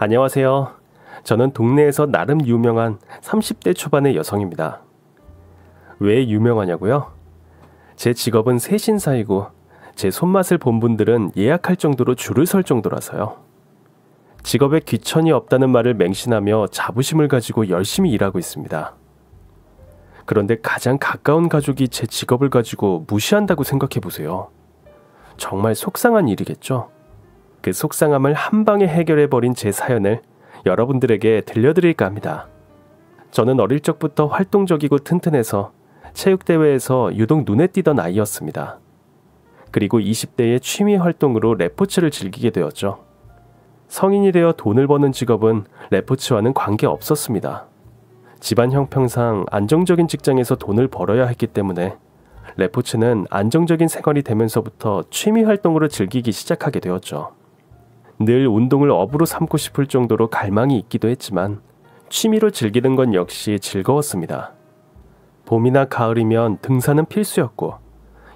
안녕하세요. 저는 동네에서 나름 유명한 30대 초반의 여성입니다. 왜 유명하냐고요? 제 직업은 세신사이고 제 손맛을 본 분들은 예약할 정도로 줄을 설 정도라서요. 직업에 귀천이 없다는 말을 맹신하며 자부심을 가지고 열심히 일하고 있습니다. 그런데 가장 가까운 가족이 제 직업을 가지고 무시한다고 생각해 보세요. 정말 속상한 일이겠죠? 그 속상함을 한 방에 해결해버린 제 사연을 여러분들에게 들려드릴까 합니다. 저는 어릴 적부터 활동적이고 튼튼해서 체육대회에서 유독 눈에 띄던 아이였습니다. 그리고 20대의 취미 활동으로 레포츠를 즐기게 되었죠. 성인이 되어 돈을 버는 직업은 레포츠와는 관계없었습니다. 집안 형평상 안정적인 직장에서 돈을 벌어야 했기 때문에 레포츠는 안정적인 생활이 되면서부터 취미 활동으로 즐기기 시작하게 되었죠. 늘 운동을 업으로 삼고 싶을 정도로 갈망이 있기도 했지만 취미로 즐기는 건 역시 즐거웠습니다. 봄이나 가을이면 등산은 필수였고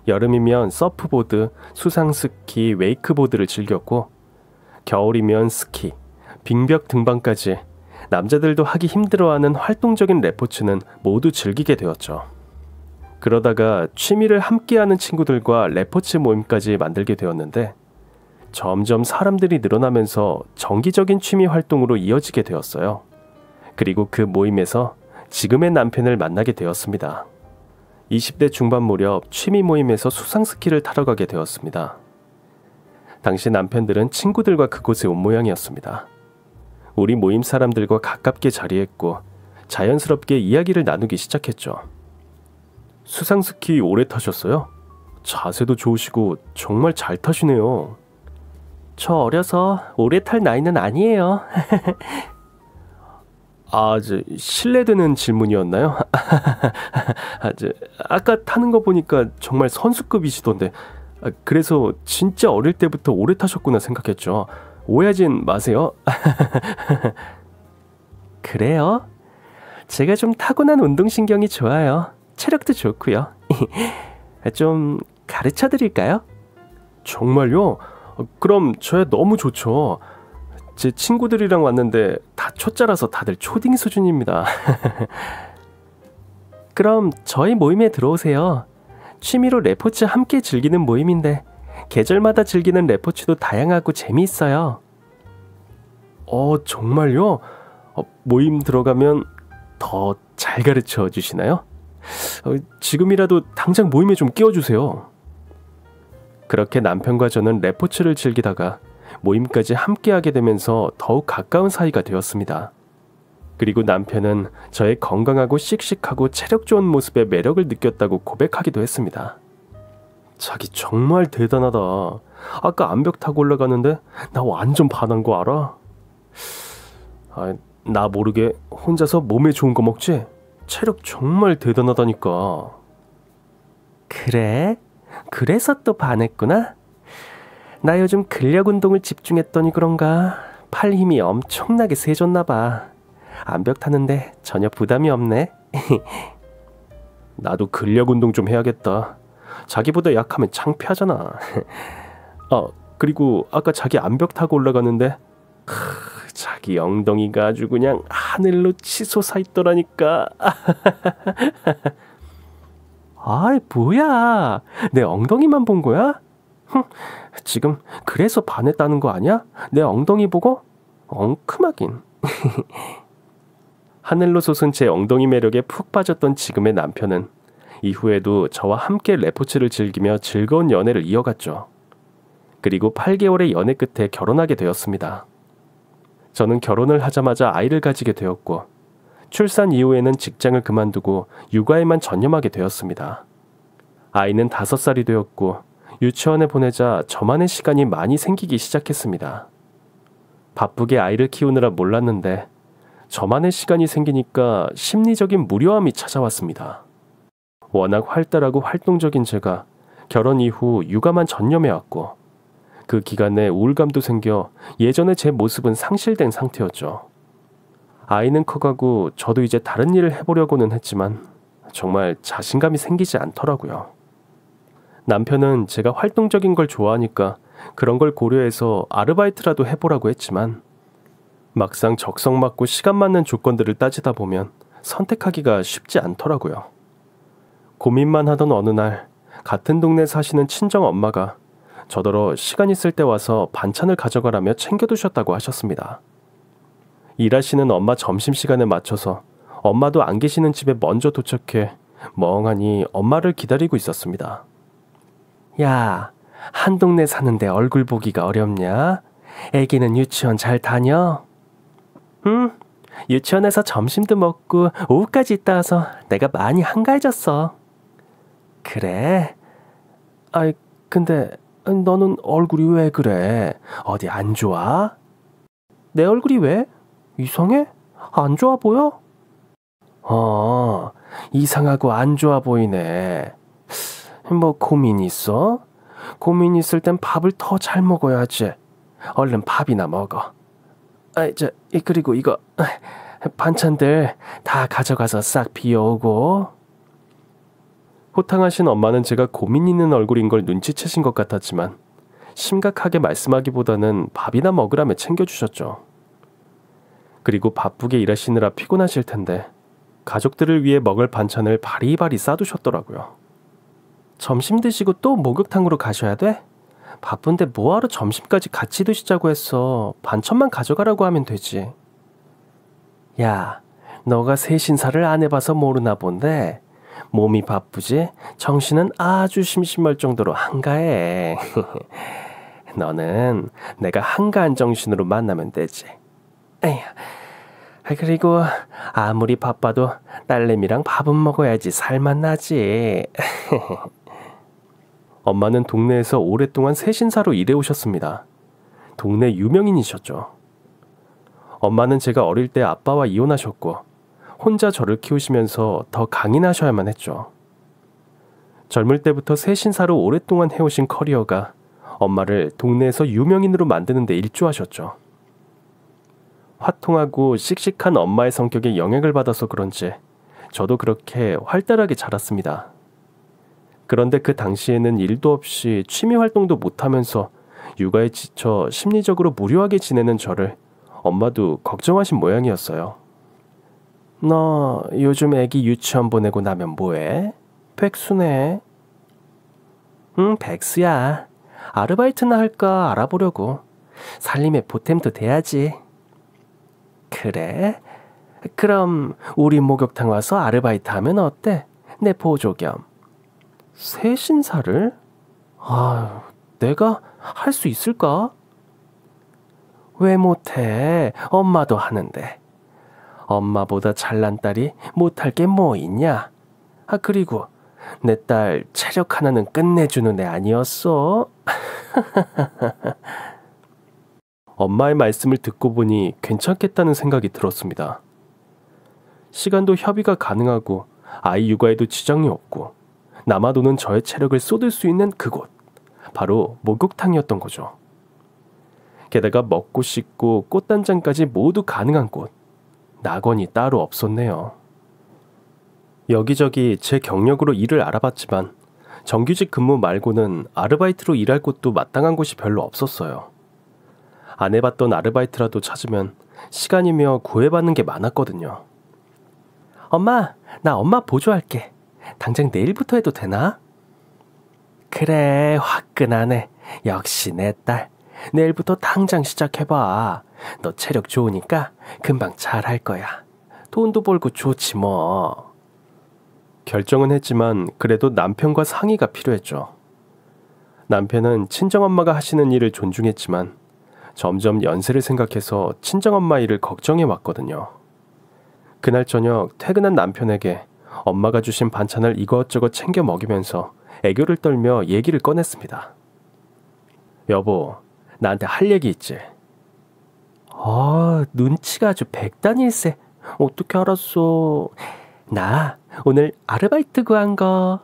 여름이면 서프보드, 수상스키, 웨이크보드를 즐겼고 겨울이면 스키, 빙벽 등반까지 남자들도 하기 힘들어하는 활동적인 레포츠는 모두 즐기게 되었죠. 그러다가 취미를 함께하는 친구들과 레포츠 모임까지 만들게 되었는데 점점 사람들이 늘어나면서 정기적인 취미 활동으로 이어지게 되었어요. 그리고 그 모임에서 지금의 남편을 만나게 되었습니다. 20대 중반 무렵 취미 모임에서 수상스키를 타러 가게 되었습니다. 당시 남편들은 친구들과 그곳에 온 모양이었습니다. 우리 모임 사람들과 가깝게 자리했고 자연스럽게 이야기를 나누기 시작했죠. 수상스키 오래 타셨어요? 자세도 좋으시고 정말 잘 타시네요. 저 어려서 오래 탈 나이는 아니에요. 실례되는 질문이었나요? 아까 타는 거 보니까 정말 선수급이시던데 그래서 진짜 어릴 때부터 오래 타셨구나 생각했죠. 오해하진 마세요. 그래요? 제가 좀 타고난 운동신경이 좋아요. 체력도 좋고요. 좀 가르쳐 드릴까요? 정말요? 그럼 저야 너무 좋죠. 제 친구들이랑 왔는데 다 초짜라서 다들 초딩 수준입니다. 그럼 저희 모임에 들어오세요. 취미로 레포츠 함께 즐기는 모임인데 계절마다 즐기는 레포츠도 다양하고 재미있어요. 정말요? 모임 들어가면 더 잘 가르쳐 주시나요? 지금이라도 당장 모임에 좀 끼워주세요. 그렇게 남편과 저는 레포츠를 즐기다가 모임까지 함께하게 되면서 더욱 가까운 사이가 되었습니다. 그리고 남편은 저의 건강하고 씩씩하고 체력 좋은 모습에 매력을 느꼈다고 고백하기도 했습니다. 자기 정말 대단하다. 아까 암벽 타고 올라가는데 나 완전 반한 거 알아? 나 모르게 혼자서 몸에 좋은 거 먹지? 체력 정말 대단하다니까. 그래? 그래서 또 반했구나? 나 요즘 근력 운동을 집중했더니 그런가 팔 힘이 엄청나게 세졌나 봐. 암벽 타는데 전혀 부담이 없네. 나도 근력 운동 좀 해야겠다. 자기보다 약하면 창피하잖아. 그리고 아까 자기 암벽 타고 올라가는데 자기 엉덩이가 아주 그냥 하늘로 치솟아 있더라니까. 뭐야? 내 엉덩이만 본 거야? 지금 그래서 반했다는 거 아니야? 내 엉덩이 보고? 엉큼하긴. 하늘로 솟은 제 엉덩이 매력에 푹 빠졌던 지금의 남편은 이후에도 저와 함께 레포츠를 즐기며 즐거운 연애를 이어갔죠. 그리고 8개월의 연애 끝에 결혼하게 되었습니다. 저는 결혼을 하자마자 아이를 가지게 되었고 출산 이후에는 직장을 그만두고 육아에만 전념하게 되었습니다. 아이는 5살이 되었고 유치원에 보내자 저만의 시간이 많이 생기기 시작했습니다. 바쁘게 아이를 키우느라 몰랐는데 저만의 시간이 생기니까 심리적인 무료함이 찾아왔습니다. 워낙 활달하고 활동적인 제가 결혼 이후 육아만 전념해왔고 그 기간에 우울감도 생겨 예전의 제 모습은 상실된 상태였죠. 아이는 커가고 저도 이제 다른 일을 해보려고는 했지만 정말 자신감이 생기지 않더라고요. 남편은 제가 활동적인 걸 좋아하니까 그런 걸 고려해서 아르바이트라도 해보라고 했지만 막상 적성 맞고 시간 맞는 조건들을 따지다 보면 선택하기가 쉽지 않더라고요. 고민만 하던 어느 날 같은 동네 사시는 친정 엄마가 저더러 시간 있을 때 와서 반찬을 가져가라며 챙겨두셨다고 하셨습니다. 일하시는 엄마 점심시간에 맞춰서 엄마도 안 계시는 집에 먼저 도착해 멍하니 엄마를 기다리고 있었습니다. 야, 한 동네 사는데 얼굴 보기가 어렵냐? 애기는 유치원 잘 다녀? 응, 유치원에서 점심도 먹고 오후까지 있다 와서 내가 많이 한가해졌어. 그래? 아이, 근데 너는 얼굴이 왜 그래? 어디 안 좋아? 내 얼굴이 왜? 이상해? 안 좋아 보여? 이상하고 안 좋아 보이네. 뭐 고민 있어? 고민 있을 땐 밥을 더 잘 먹어야지. 얼른 밥이나 먹어. 그리고 이거 반찬들 다 가져가서 싹 비워오고. 호탕하신 엄마는 제가 고민 있는 얼굴인 걸 눈치채신 것 같았지만 심각하게 말씀하기보다는 밥이나 먹으라며 챙겨주셨죠. 그리고 바쁘게 일하시느라 피곤하실 텐데 가족들을 위해 먹을 반찬을 바리바리 싸두셨더라고요. 점심 드시고 또 목욕탕으로 가셔야 돼? 바쁜데 뭐하러 점심까지 같이 드시자고 했어. 반찬만 가져가라고 하면 되지. 야, 너가 새신사를 안 해봐서 모르나 본데 몸이 바쁘지 정신은 아주 심심할 정도로 한가해. 너는 내가 한가한 정신으로 만나면 되지. 에휴, 그리고 아무리 바빠도 딸내미랑 밥은 먹어야지 살만 나지. 엄마는 동네에서 오랫동안 새신사로 일해오셨습니다. 동네 유명인이셨죠. 엄마는 제가 어릴 때 아빠와 이혼하셨고 혼자 저를 키우시면서 더 강인하셔야만 했죠. 젊을 때부터 새신사로 오랫동안 해오신 커리어가 엄마를 동네에서 유명인으로 만드는 데 일조하셨죠. 화통하고 씩씩한 엄마의 성격에 영향을 받아서 그런지 저도 그렇게 활달하게 자랐습니다. 그런데 그 당시에는 일도 없이 취미 활동도 못하면서 육아에 지쳐 심리적으로 무료하게 지내는 저를 엄마도 걱정하신 모양이었어요. 너 요즘 애기 유치원 보내고 나면 뭐해? 백수네. 응, 백수야. 아르바이트나 할까 알아보려고. 살림에 보탬도 돼야지. 그래? 그럼 우리 목욕탕 와서 아르바이트 하면 어때? 내 보조 겸. 새신사를? 내가 할 수 있을까? 왜 못해? 엄마도 하는데. 엄마보다 잘난 딸이 못할 게 뭐 있냐? 그리고 내 딸 체력 하나는 끝내주는 애 아니었어? 엄마의 말씀을 듣고 보니 괜찮겠다는 생각이 들었습니다. 시간도 협의가 가능하고 아이 육아에도 지장이 없고 남아도는 저의 체력을 쏟을 수 있는 그곳, 바로 목욕탕이었던 거죠. 게다가 먹고 씻고 꽃단장까지 모두 가능한 곳, 낙원이 따로 없었네요. 여기저기 제 경력으로 일을 알아봤지만 정규직 근무 말고는 아르바이트로 일할 곳도 마땅한 곳이 별로 없었어요. 안 해봤던 아르바이트라도 찾으면 시간이며 구애받는 게 많았거든요. 엄마, 나 엄마 보조할게. 당장 내일부터 해도 되나? 그래, 화끈하네. 역시 내 딸. 내일부터 당장 시작해봐. 너 체력 좋으니까 금방 잘할 거야. 돈도 벌고 좋지 뭐. 결정은 했지만 그래도 남편과 상의가 필요했죠. 남편은 친정엄마가 하시는 일을 존중했지만 점점 연세를 생각해서 친정엄마 일을 걱정해 왔거든요. 그날 저녁 퇴근한 남편에게 엄마가 주신 반찬을 이것저것 챙겨 먹이면서 애교를 떨며 얘기를 꺼냈습니다. 여보, 나한테 할 얘기 있지? 눈치가 아주 백단일세. 어떻게 알았어? 나 오늘 아르바이트 구한 거.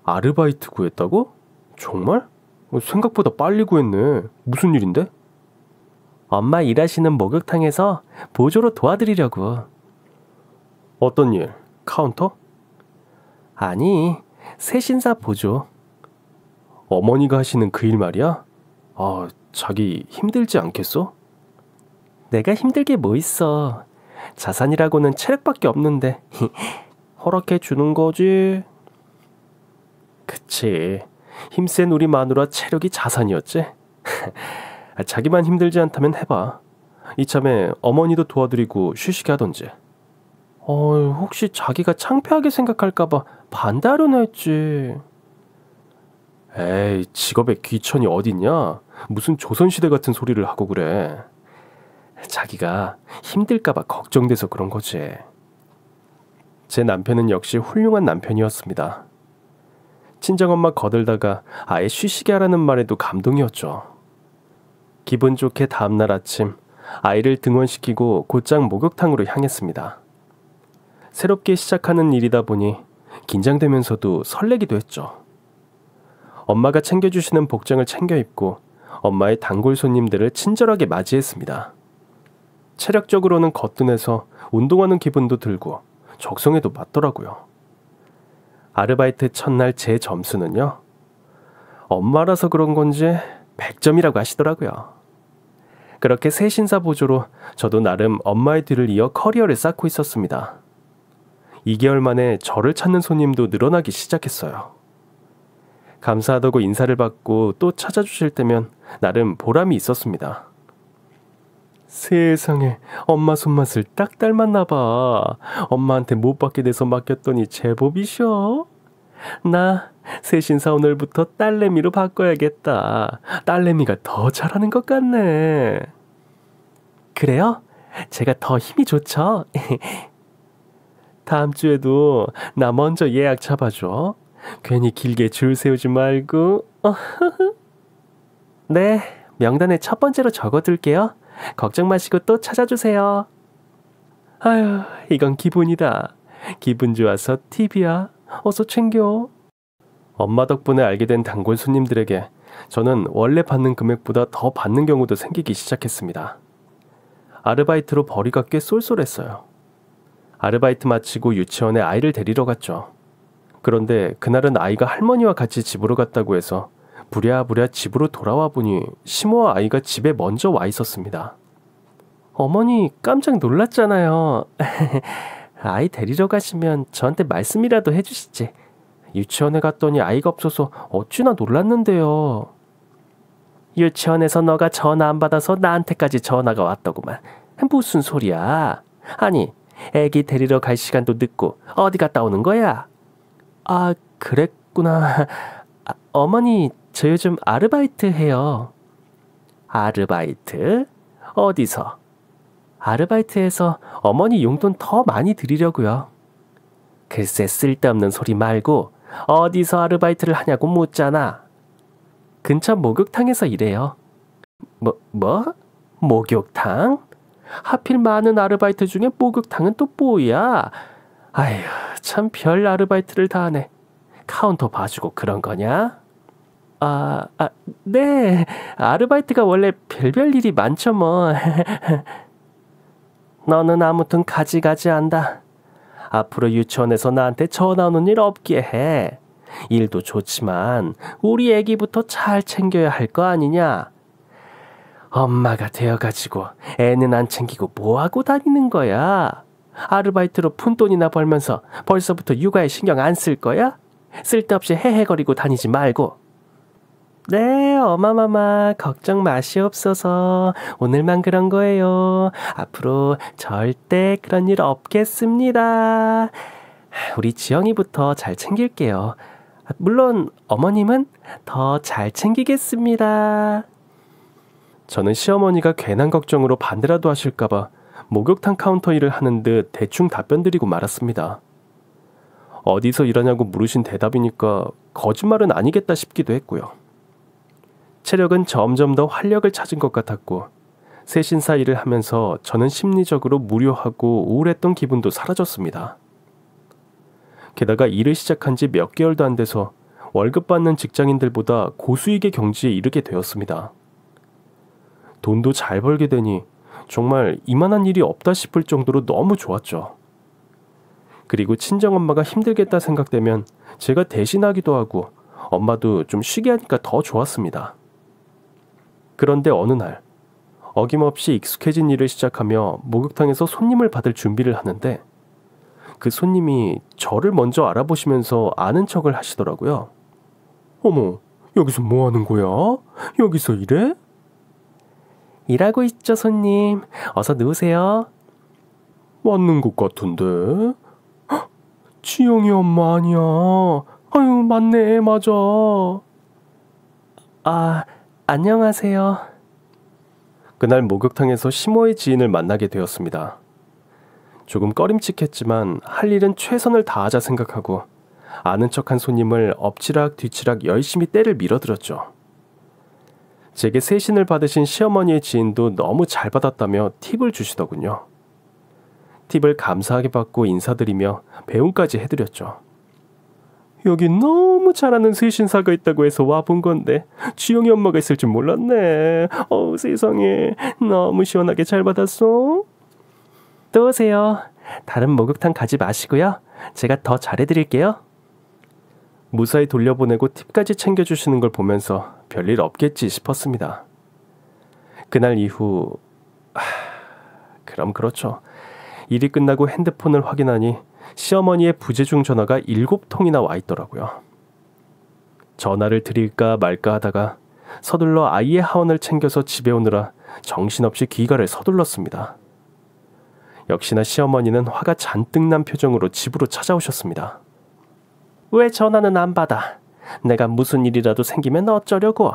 아르바이트 구했다고? 정말? 생각보다 빨리 구했네. 무슨 일인데? 엄마 일하시는 목욕탕에서 보조로 도와드리려고. 어떤 일? 카운터? 아니, 새신사 보조. 어머니가 하시는 그 일 말이야? 자기 힘들지 않겠어? 내가 힘들 게 뭐 있어. 자산이라고는 체력밖에 없는데 허락해 주는 거지. 그치. 힘센 우리 마누라 체력이 자산이었지. 자기만 힘들지 않다면 해봐. 이참에 어머니도 도와드리고 쉬시게 하던지. 혹시 자기가 창피하게 생각할까봐 반대하려나 했지. 에이, 직업에 귀천이 어딨냐? 무슨 조선시대 같은 소리를 하고 그래. 자기가 힘들까봐 걱정돼서 그런 거지. 제 남편은 역시 훌륭한 남편이었습니다. 친정엄마 거들다가 아예 쉬시게 하라는 말에도 감동이었죠. 기분 좋게 다음날 아침 아이를 등원시키고 곧장 목욕탕으로 향했습니다. 새롭게 시작하는 일이다 보니 긴장되면서도 설레기도 했죠. 엄마가 챙겨주시는 복장을 챙겨 입고 엄마의 단골 손님들을 친절하게 맞이했습니다. 체력적으로는 거뜬해서 운동하는 기분도 들고 적성에도 맞더라고요. 아르바이트 첫날 제 점수는요. 엄마라서 그런 건지 100점이라고 하시더라고요. 그렇게 새 신사 보조로 저도 나름 엄마의 뒤를 이어 커리어를 쌓고 있었습니다. 2개월 만에 저를 찾는 손님도 늘어나기 시작했어요. 감사하다고 인사를 받고 또 찾아주실 때면 나름 보람이 있었습니다. 세상에, 엄마 손맛을 딱 닮았나 봐. 엄마한테 못 받게 돼서 맡겼더니 제법이셔. 나 새신사 오늘부터 딸내미로 바꿔야겠다. 딸내미가 더 잘하는 것 같네. 그래요? 제가 더 힘이 좋죠? 다음 주에도 나 먼저 예약 잡아줘. 괜히 길게 줄 세우지 말고. 네, 명단에 첫 번째로 적어둘게요. 걱정 마시고 또 찾아주세요. 아휴, 이건 기분이다. 기분 좋아서 팁이야. 어서 챙겨. 엄마 덕분에 알게 된 단골 손님들에게 저는 원래 받는 금액보다 더 받는 경우도 생기기 시작했습니다. 아르바이트로 벌이가 꽤 쏠쏠했어요. 아르바이트 마치고 유치원에 아이를 데리러 갔죠. 그런데 그날은 아이가 할머니와 같이 집으로 갔다고 해서 부랴부랴 집으로 돌아와 보니 시모와 아이가 집에 먼저 와 있었습니다. 어머니 깜짝 놀랐잖아요. 아이 데리러 가시면 저한테 말씀이라도 해주시지. 유치원에 갔더니 아이가 없어서 어찌나 놀랐는데요. 유치원에서 너가 전화 안 받아서 나한테까지 전화가 왔더구만. 무슨 소리야. 아니, 애기 데리러 갈 시간도 늦고 어디 갔다 오는 거야? 아, 그랬구나. 어머니, 저 요즘 아르바이트 해요. 아르바이트? 어디서? 아르바이트해서 어머니 용돈 더 많이 드리려고요. 글쎄, 쓸데없는 소리 말고 어디서 아르바이트를 하냐고 묻잖아. 근처 목욕탕에서 일해요. 뭐? 목욕탕? 하필 많은 아르바이트 중에 목욕탕은 또 뭐야? 아휴, 참 별 아르바이트를 다 하네. 카운터 봐주고 그런 거냐? 네. 아르바이트가 원래 별별 일이 많죠 뭐. 너는 아무튼 가지가지 한다. 앞으로 유치원에서 나한테 전화 오는 일 없게 해. 일도 좋지만 우리 애기부터 잘 챙겨야 할 거 아니냐. 엄마가 되어가지고 애는 안 챙기고 뭐하고 다니는 거야. 아르바이트로 푼돈이나 벌면서 벌써부터 육아에 신경 안 쓸 거야? 쓸데없이 헤헤거리고 다니지 말고. 네, 어마마마 걱정 마시옵소서. 오늘만 그런 거예요. 앞으로 절대 그런 일 없겠습니다. 우리 지영이부터 잘 챙길게요. 물론 어머님은 더 잘 챙기겠습니다. 저는 시어머니가 괜한 걱정으로 반대라도 하실까봐 목욕탕 카운터 일을 하는 듯 대충 답변드리고 말았습니다. 어디서 일하냐고 물으신 대답이니까 거짓말은 아니겠다 싶기도 했고요. 체력은 점점 더 활력을 찾은 것 같았고 새신사 일을 하면서 저는 심리적으로 무료하고 우울했던 기분도 사라졌습니다. 게다가 일을 시작한 지 몇 개월도 안 돼서 월급 받는 직장인들보다 고수익의 경지에 이르게 되었습니다. 돈도 잘 벌게 되니 정말 이만한 일이 없다 싶을 정도로 너무 좋았죠. 그리고 친정엄마가 힘들겠다 생각되면 제가 대신하기도 하고 엄마도 좀 쉬게 하니까 더 좋았습니다. 그런데 어느 날 어김없이 익숙해진 일을 시작하며 목욕탕에서 손님을 받을 준비를 하는데 그 손님이 저를 먼저 알아보시면서 아는 척을 하시더라고요. 어머, 여기서 뭐 하는 거야? 여기서 일해? 일하고 있죠, 손님. 어서 누우세요. 맞는 것 같은데? 헉, 지영이 엄마 아니야. 아유, 맞네, 맞아. 아, 안녕하세요. 그날 목욕탕에서 시모의 지인을 만나게 되었습니다. 조금 꺼림칙했지만 할 일은 최선을 다하자 생각하고 아는 척한 손님을 엎치락 뒤치락 열심히 때를 밀어들었죠. 제게 세신을 받으신 시어머니의 지인도 너무 잘 받았다며 팁을 주시더군요. 팁을 감사하게 받고 인사드리며 배웅까지 해드렸죠. 여기 너무 잘하는 세신사가 있다고 해서 와본 건데 지영이 엄마가 있을 줄 몰랐네. 세상에, 너무 시원하게 잘 받았어. 또 오세요. 다른 목욕탕 가지 마시고요. 제가 더 잘해드릴게요. 무사히 돌려보내고 팁까지 챙겨주시는 걸 보면서 별일 없겠지 싶었습니다. 그날 이후 그럼 그렇죠. 일이 끝나고 핸드폰을 확인하니 시어머니의 부재중 전화가 7통이나 와 있더라고요. 전화를 드릴까 말까 하다가 서둘러 아이의 하원을 챙겨서 집에 오느라 정신없이 귀가를 서둘렀습니다. 역시나 시어머니는 화가 잔뜩 난 표정으로 집으로 찾아오셨습니다. 왜 전화는 안 받아? 내가 무슨 일이라도 생기면 어쩌려고?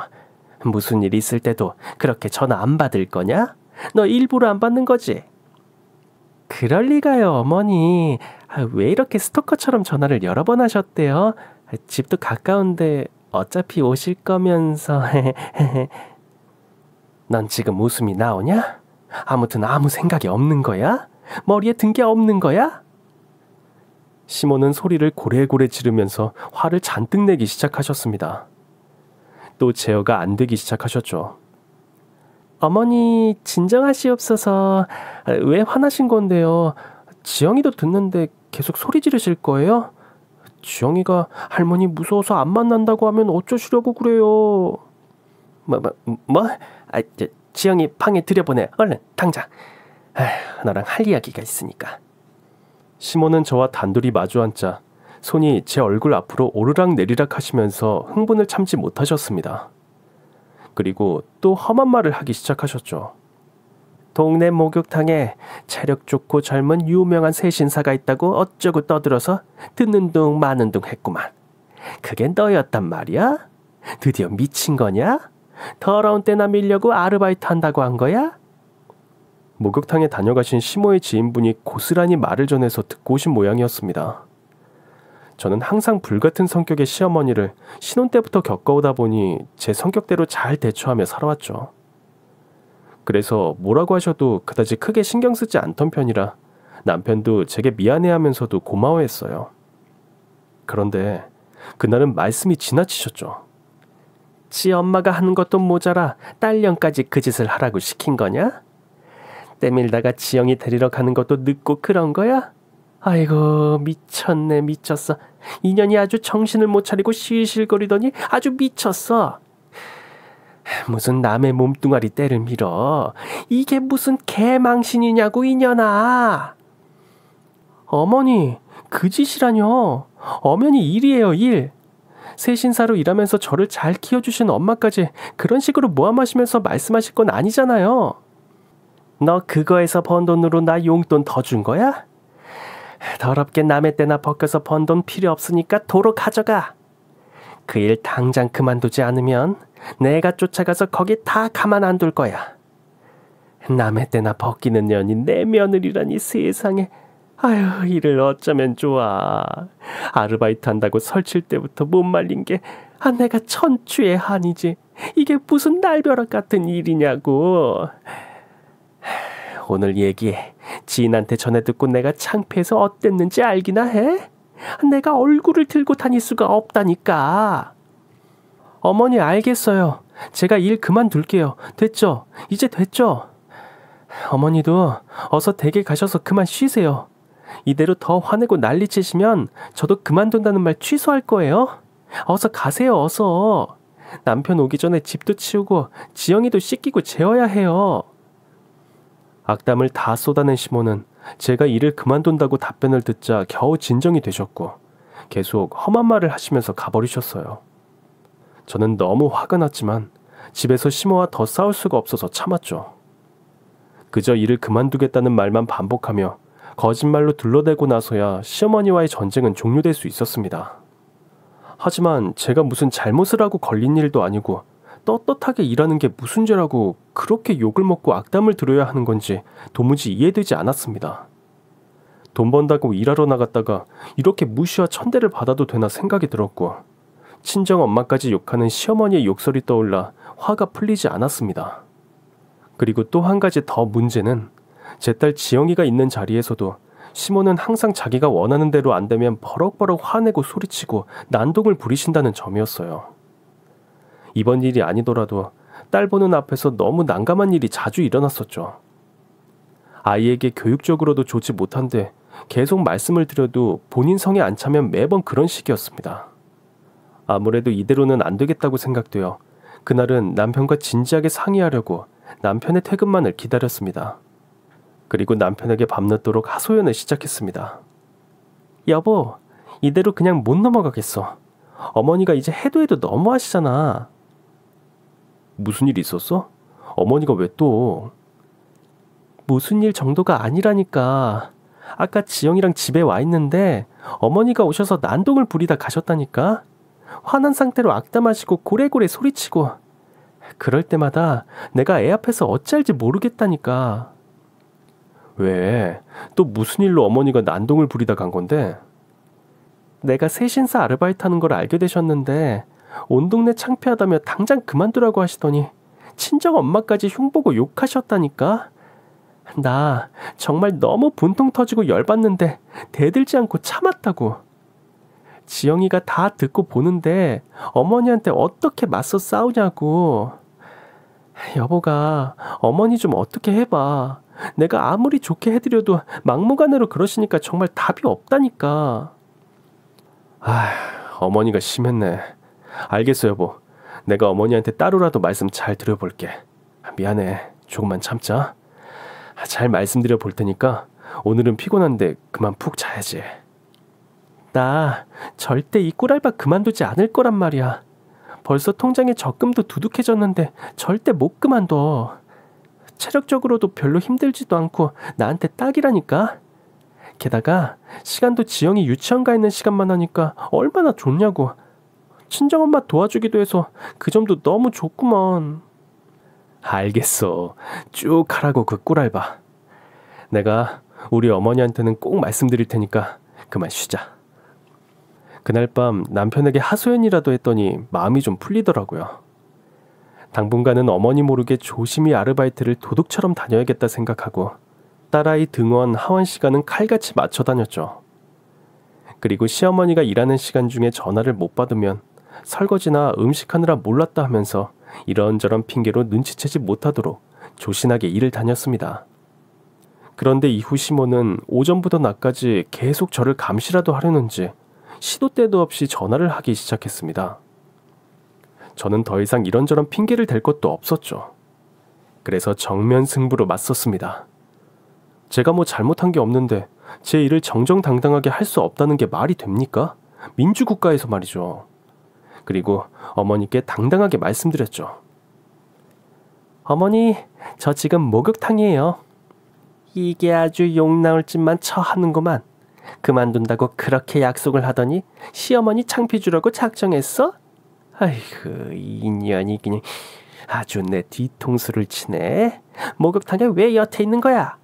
무슨 일 있을 때도 그렇게 전화 안 받을 거냐? 너 일부러 안 받는 거지? 그럴 리가요, 어머니. 왜 이렇게 스토커처럼 전화를 여러 번 하셨대요? 집도 가까운데 어차피 오실 거면서. 넌 지금 웃음이 나오냐? 아무튼 아무 생각이 없는 거야? 머리에 든 게 없는 거야? 시모는 소리를 고래고래 지르면서 화를 잔뜩 내기 시작하셨습니다. 또 제어가 안 되기 시작하셨죠. 어머니, 진정하시옵소서. 왜 화나신 건데요? 지영이도 듣는데 계속 소리 지르실 거예요? 지영이가 할머니 무서워서 안 만난다고 하면 어쩌시려고 그래요? 뭐? 지영이 방에 들여보내. 얼른 당장. 너랑 할 이야기가 있으니까. 시모는 저와 단둘이 마주 앉자 손이 제 얼굴 앞으로 오르락 내리락 하시면서 흥분을 참지 못하셨습니다. 그리고 또 험한 말을 하기 시작하셨죠. 동네 목욕탕에 체력 좋고 젊은 유명한 세신사가 있다고 어쩌고 떠들어서 듣는 둥 마는 둥 했구만. 그게 너였단 말이야? 드디어 미친 거냐? 더러운 때나 밀려고 아르바이트 한다고 한 거야? 목욕탕에 다녀가신 시모의 지인분이 고스란히 말을 전해서 듣고 오신 모양이었습니다. 저는 항상 불같은 성격의 시어머니를 신혼 때부터 겪어오다 보니 제 성격대로 잘 대처하며 살아왔죠. 그래서 뭐라고 하셔도 그다지 크게 신경 쓰지 않던 편이라 남편도 제게 미안해하면서도 고마워했어요. 그런데 그날은 말씀이 지나치셨죠. 지 엄마가 하는 것도 모자라 딸년까지 그 짓을 하라고 시킨 거냐? 때밀다가 지영이 데리러 가는 것도 늦고 그런 거야? 아이고, 미쳤네, 미쳤어. 인연이 아주 정신을 못 차리고 실실거리더니 아주 미쳤어. 무슨 남의 몸뚱아리 때를 밀어. 이게 무슨 개망신이냐고, 이년아. 어머니, 그 짓이라뇨. 엄연히 일이에요, 일. 세신사로 일하면서 저를 잘 키워주신 엄마까지 그런 식으로 모함하시면서 말씀하실 건 아니잖아요. 너 그거에서 번 돈으로 나 용돈 더 준 거야? 더럽게 남의 때나 벗겨서 번 돈 필요 없으니까 도로 가져가. 그 일 당장 그만두지 않으면 내가 쫓아가서 거기 다 가만 안 둘 거야. 남의 때나 벗기는 년이 내 며느리라니 세상에. 아유, 일을 어쩌면 좋아. 아르바이트 한다고 설칠 때부터 못 말린 게 내가 천추의 한이지. 이게 무슨 날벼락 같은 일이냐고. 오늘 얘기 지인한테 전해 듣고 내가 창피해서 어땠는지 알기나 해? 내가 얼굴을 들고 다닐 수가 없다니까. 어머니, 알겠어요. 제가 일 그만둘게요. 됐죠? 이제 됐죠? 어머니도 어서 댁에 가셔서 그만 쉬세요. 이대로 더 화내고 난리치시면 저도 그만둔다는 말 취소할 거예요. 어서 가세요, 어서. 남편 오기 전에 집도 치우고 지영이도 씻기고 재워야 해요. 악담을 다 쏟아낸 시몬은 제가 일을 그만둔다고 답변을 듣자 겨우 진정이 되셨고 계속 험한 말을 하시면서 가버리셨어요. 저는 너무 화가 났지만 집에서 시모와 더 싸울 수가 없어서 참았죠. 그저 일을 그만두겠다는 말만 반복하며 거짓말로 둘러대고 나서야 시어머니와의 전쟁은 종료될 수 있었습니다. 하지만 제가 무슨 잘못을 하고 걸린 일도 아니고 떳떳하게 일하는 게 무슨 죄라고 그렇게 욕을 먹고 악담을 들어야 하는 건지 도무지 이해되지 않았습니다. 돈 번다고 일하러 나갔다가 이렇게 무시와 천대를 받아도 되나 생각이 들었고 친정 엄마까지 욕하는 시어머니의 욕설이 떠올라 화가 풀리지 않았습니다. 그리고 또 한 가지 더 문제는 제 딸 지영이가 있는 자리에서도 시모는 항상 자기가 원하는 대로 안 되면 버럭버럭 화내고 소리치고 난동을 부리신다는 점이었어요. 이번 일이 아니더라도 딸 보는 앞에서 너무 난감한 일이 자주 일어났었죠. 아이에게 교육적으로도 좋지 못한데 계속 말씀을 드려도 본인 성에 안 차면 매번 그런 식이었습니다. 아무래도 이대로는 안 되겠다고 생각되어 그날은 남편과 진지하게 상의하려고 남편의 퇴근만을 기다렸습니다. 그리고 남편에게 밤늦도록 하소연을 시작했습니다. 여보, 이대로 그냥 못 넘어가겠어. 어머니가 이제 해도 너무하시잖아. 무슨 일 있었어? 어머니가 왜 또? 무슨 일 정도가 아니라니까. 아까 지영이랑 집에 와 있는데 어머니가 오셔서 난동을 부리다 가셨다니까. 화난 상태로 악담하시고 고래고래 소리치고. 그럴 때마다 내가 애 앞에서 어찌할지 모르겠다니까. 왜? 또 무슨 일로 어머니가 난동을 부리다 간 건데? 내가 세신사 아르바이트 하는 걸 알게 되셨는데 온 동네 창피하다며 당장 그만두라고 하시더니 친정 엄마까지 흉보고 욕하셨다니까. 나 정말 너무 분통 터지고 열받는데 대들지 않고 참았다고. 지영이가 다 듣고 보는데 어머니한테 어떻게 맞서 싸우냐고. 여보가 어머니 좀 어떻게 해봐. 내가 아무리 좋게 해드려도 막무가내로 그러시니까 정말 답이 없다니까. 어머니가 심했네. 알겠어 여보. 내가 어머니한테 따로라도 말씀 잘 드려볼게. 미안해. 조금만 참자. 잘 말씀드려 볼 테니까 오늘은 피곤한데 그만 푹 자야지. 나 절대 이 꿀알바 그만두지 않을 거란 말이야. 벌써 통장에 적금도 두둑해졌는데 절대 못 그만둬. 체력적으로도 별로 힘들지도 않고 나한테 딱이라니까. 게다가 시간도 지영이 유치원 가 있는 시간만 하니까 얼마나 좋냐고. 친정엄마 도와주기도 해서 그 점도 너무 좋구먼. 알겠어. 쭉 하라고 그 꿀알바. 내가 우리 어머니한테는 꼭 말씀드릴 테니까 그만 쉬자. 그날 밤 남편에게 하소연이라도 했더니 마음이 좀 풀리더라고요. 당분간은 어머니 모르게 조심히 아르바이트를 도둑처럼 다녀야겠다 생각하고 딸아이 등원 하원 시간은 칼같이 맞춰 다녔죠. 그리고 시어머니가 일하는 시간 중에 전화를 못 받으면 설거지나 음식하느라 몰랐다 하면서 이런저런 핑계로 눈치채지 못하도록 조신하게 일을 다녔습니다. 그런데 이후 시모는 오전부터 낮까지 계속 저를 감시라도 하려는지 시도 때도 없이 전화를 하기 시작했습니다. 저는 더 이상 이런저런 핑계를 댈 것도 없었죠. 그래서 정면 승부로 맞섰습니다. 제가 뭐 잘못한 게 없는데 제 일을 정정당당하게 할 수 없다는 게 말이 됩니까? 민주국가에서 말이죠. 그리고 어머니께 당당하게 말씀드렸죠. 어머니, 저 지금 목욕탕이에요. 이게 아주 욕 나올 짓만 처하는구만. 그만둔다고 그렇게 약속을 하더니 시어머니 창피 주려고 작정했어? 아이고, 이 인연이 그냥 아주 내 뒤통수를 치네. 목욕탕에 왜 여태 있는 거야?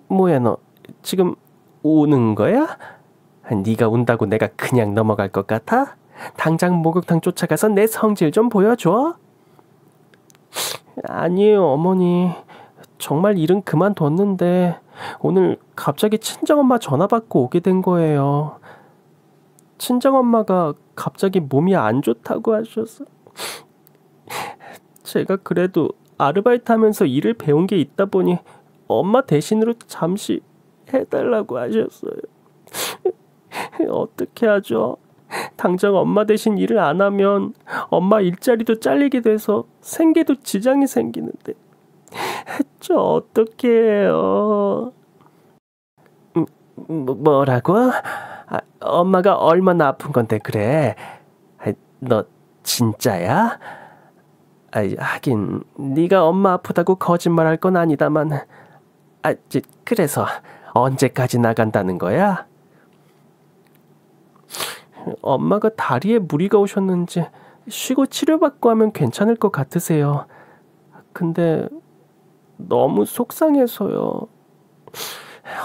뭐야 너 지금 우는 거야? 네가 운다고 내가 그냥 넘어갈 것 같아? 당장 목욕탕 쫓아가서 내 성질 좀 보여줘. 아니에요 어머니. 정말 일은 그만뒀는데 오늘 갑자기 친정엄마 전화 받고 오게 된 거예요. 친정엄마가 갑자기 몸이 안 좋다고 하셔서 제가 그래도 아르바이트 하면서 일을 배운 게 있다 보니 엄마 대신으로 잠시 해달라고 하셨어요. 어떻게 하죠? 당장 엄마 대신 일을 안 하면 엄마 일자리도 잘리게 돼서 생계도 지장이 생기는데 저 어떻게 해요? 뭐라고? 엄마가 얼마나 아픈 건데 그래? 너 진짜야? 하긴 네가 엄마 아프다고 거짓말할 건 아니다만 그래서 언제까지 나간다는 거야? 엄마가 다리에 무리가 오셨는지 쉬고 치료받고 하면 괜찮을 것 같으세요. 근데 너무 속상해서요.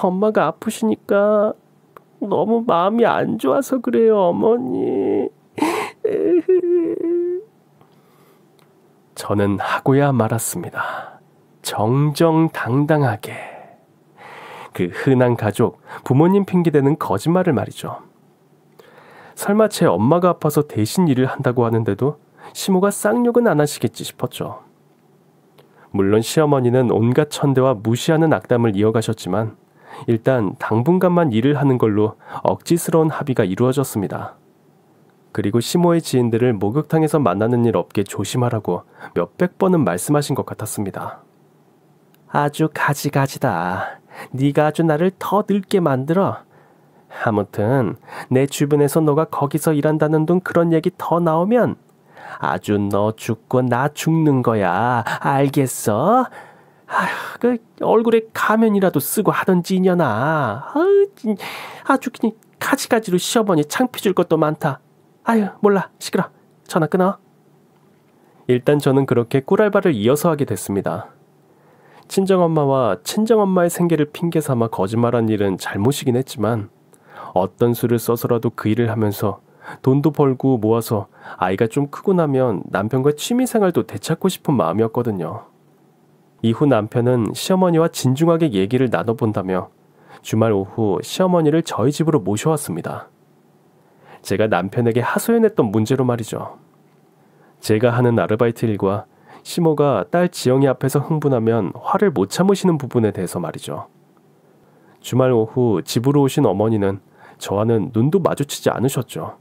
엄마가 아프시니까 너무 마음이 안 좋아서 그래요, 어머니. 저는 하고야 말았습니다. 정정당당하게. 그 흔한 가족, 부모님 핑계대는 거짓말을 말이죠. 설마 제 엄마가 아파서 대신 일을 한다고 하는데도 시모가 쌍욕은 안 하시겠지 싶었죠. 물론 시어머니는 온갖 천대와 무시하는 악담을 이어가셨지만 일단 당분간만 일을 하는 걸로 억지스러운 합의가 이루어졌습니다. 그리고 시모의 지인들을 목욕탕에서 만나는 일 없게 조심하라고 몇백 번은 말씀하신 것 같았습니다. 아주 가지가지다. 네가 아주 나를 더 늙게 만들어. 아무튼 내 주변에서 너가 거기서 일한다는 둥 그런 얘기 더 나오면 아주 너 죽고 나 죽는 거야. 알겠어? 아휴, 그 얼굴에 가면이라도 쓰고 하던지 이년아. 아주 그냥 가지가지로 시어머니 창피 줄 것도 많다. 아유 몰라 시끄러. 전화 끊어. 일단 저는 그렇게 꿀알바를 이어서 하게 됐습니다. 친정엄마와 친정엄마의 생계를 핑계 삼아 거짓말한 일은 잘못이긴 했지만 어떤 수를 써서라도 그 일을 하면서 돈도 벌고 모아서 아이가 좀 크고 나면 남편과 취미생활도 되찾고 싶은 마음이었거든요. 이후 남편은 시어머니와 진중하게 얘기를 나눠본다며 주말 오후 시어머니를 저희 집으로 모셔왔습니다. 제가 남편에게 하소연했던 문제로 말이죠. 제가 하는 아르바이트 일과 시모가 딸 지영이 앞에서 흥분하면 화를 못 참으시는 부분에 대해서 말이죠. 주말 오후 집으로 오신 어머니는 저와는 눈도 마주치지 않으셨죠.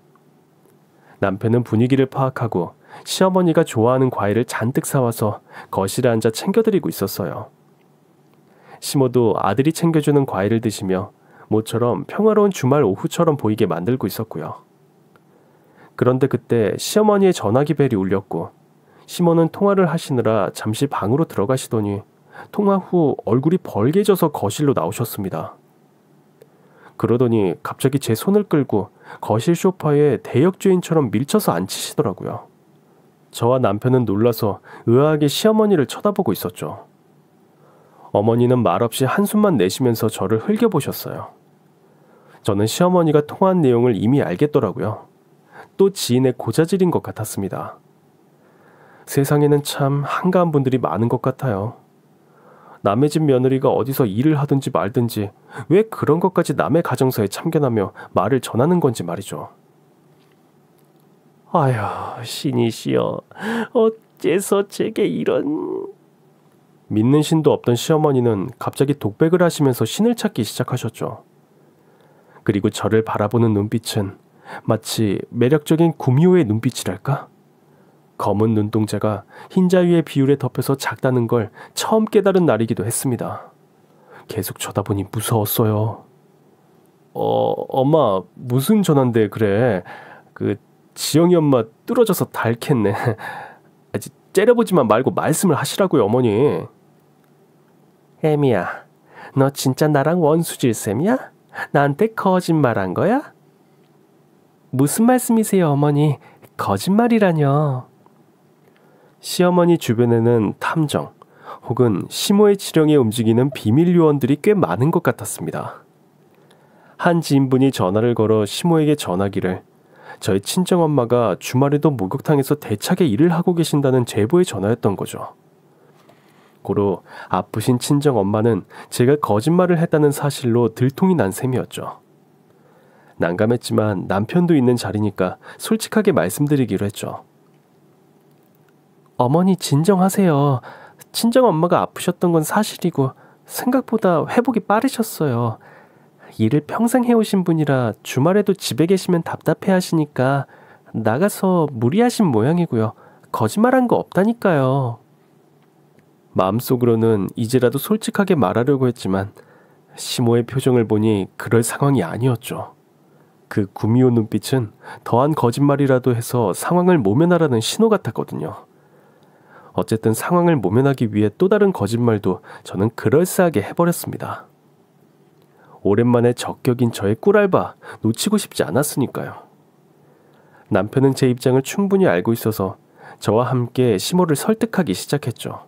남편은 분위기를 파악하고 시어머니가 좋아하는 과일을 잔뜩 사와서 거실에 앉아 챙겨드리고 있었어요. 시모도 아들이 챙겨주는 과일을 드시며 모처럼 평화로운 주말 오후처럼 보이게 만들고 있었고요. 그런데 그때 시어머니의 전화기 벨이 울렸고 시모는 통화를 하시느라 잠시 방으로 들어가시더니 통화 후 얼굴이 벌개져서 거실로 나오셨습니다. 그러더니 갑자기 제 손을 끌고 거실 소파에 대역죄인처럼 밀쳐서 앉히시더라고요. 저와 남편은 놀라서 의아하게 시어머니를 쳐다보고 있었죠. 어머니는 말없이 한숨만 내쉬면서 저를 흘겨보셨어요. 저는 시어머니가 통화한 내용을 이미 알겠더라고요. 또 지인의 고자질인 것 같았습니다. 세상에는 참 한가한 분들이 많은 것 같아요. 남의 집 며느리가 어디서 일을 하든지 말든지 왜 그런 것까지 남의 가정사에 참견하며 말을 전하는 건지 말이죠. 아휴, 신이시여, 어째서 제게 이런... 믿는 신도 없던 시어머니는 갑자기 독백을 하시면서 신을 찾기 시작하셨죠. 그리고 저를 바라보는 눈빛은 마치 매력적인 구미호의 눈빛이랄까? 검은 눈동자가 흰자 위의 비율에 덮여서 작다는 걸 처음 깨달은 날이기도 했습니다. 계속 쳐다보니 무서웠어요. 엄마 무슨 전화인데 그래? 그 지영이 엄마 뚫어져서 닳겠네. 째려보지만 말고 말씀을 하시라고요, 어머니. 애미야, 너 진짜 나랑 원수질셈이야? 나한테 거짓말한 거야? 무슨 말씀이세요, 어머니? 거짓말이라뇨. 시어머니 주변에는 탐정 혹은 시모의 지령에 움직이는 비밀 요원들이 꽤 많은 것 같았습니다. 한 지인분이 전화를 걸어 시모에게 전하기를 저희 친정엄마가 주말에도 목욕탕에서 대차게 일을 하고 계신다는 제보의 전화였던 거죠. 고로 아프신 친정엄마는 제가 거짓말을 했다는 사실로 들통이 난 셈이었죠. 난감했지만 남편도 있는 자리니까 솔직하게 말씀드리기로 했죠. 어머니 진정하세요. 친정엄마가 아프셨던 건 사실이고 생각보다 회복이 빠르셨어요. 일을 평생 해오신 분이라 주말에도 집에 계시면 답답해 하시니까 나가서 무리하신 모양이고요. 거짓말한 거 없다니까요. 마음속으로는 이제라도 솔직하게 말하려고 했지만 시모의 표정을 보니 그럴 상황이 아니었죠. 그 구미호 눈빛은 더한 거짓말이라도 해서 상황을 모면하라는 신호 같았거든요. 어쨌든 상황을 모면하기 위해 또 다른 거짓말도 저는 그럴싸하게 해버렸습니다. 오랜만에 적격인 저의 꿀알바 놓치고 싶지 않았으니까요. 남편은 제 입장을 충분히 알고 있어서 저와 함께 시모를 설득하기 시작했죠.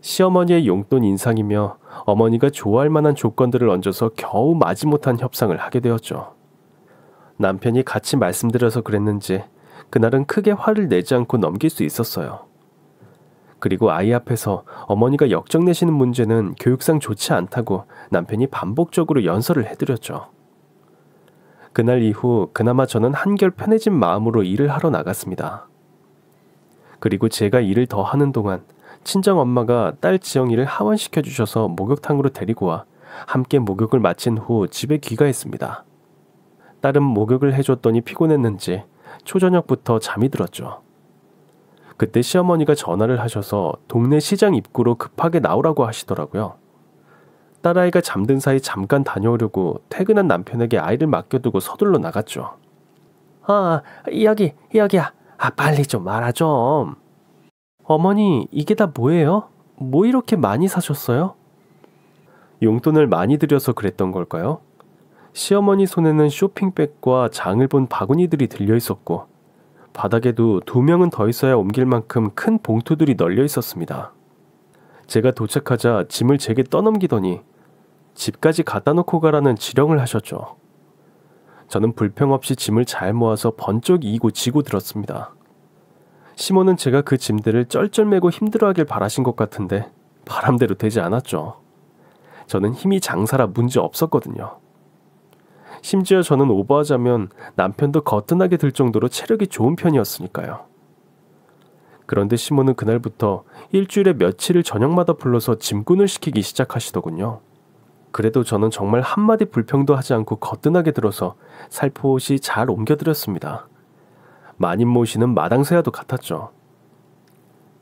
시어머니의 용돈 인상이며 어머니가 좋아할 만한 조건들을 얹어서 겨우 마지못한 협상을 하게 되었죠. 남편이 같이 말씀드려서 그랬는지 그날은 크게 화를 내지 않고 넘길 수 있었어요. 그리고 아이 앞에서 어머니가 역정내시는 문제는 교육상 좋지 않다고 남편이 반복적으로 연설을 해드렸죠. 그날 이후 그나마 저는 한결 편해진 마음으로 일을 하러 나갔습니다. 그리고 제가 일을 더 하는 동안 친정엄마가 딸 지영이를 하원시켜 주셔서 목욕탕으로 데리고 와 함께 목욕을 마친 후 집에 귀가했습니다. 딸은 목욕을 해줬더니 피곤했는지 초저녁부터 잠이 들었죠. 그때 시어머니가 전화를 하셔서 동네 시장 입구로 급하게 나오라고 하시더라고요. 딸아이가 잠든 사이 잠깐 다녀오려고 퇴근한 남편에게 아이를 맡겨두고 서둘러 나갔죠. 여기야. 빨리 좀 와라 좀. 어머니, 이게 다 뭐예요? 뭐 이렇게 많이 사셨어요? 용돈을 많이 들여서 그랬던 걸까요? 시어머니 손에는 쇼핑백과 장을 본 바구니들이 들려 있었고 바닥에도 2명은 더 있어야 옮길 만큼 큰 봉투들이 널려 있었습니다. 제가 도착하자 짐을 제게 떠넘기더니 집까지 갖다 놓고 가라는 지령을 하셨죠. 저는 불평 없이 짐을 잘 모아서 번쩍 이고 지고 들었습니다. 시모는 제가 그 짐들을 쩔쩔매고 힘들어하길 바라신 것 같은데 바람대로 되지 않았죠. 저는 힘이 장사라 문제 없었거든요. 심지어 저는 오버하자면 남편도 거뜬하게 들 정도로 체력이 좋은 편이었으니까요. 그런데 시모는 그날부터 일주일에 며칠을 저녁마다 불러서 짐꾼을 시키기 시작하시더군요. 그래도 저는 정말 한마디 불평도 하지 않고 거뜬하게 들어서 살포시 잘 옮겨드렸습니다. 마님 모시는 마당새와도 같았죠.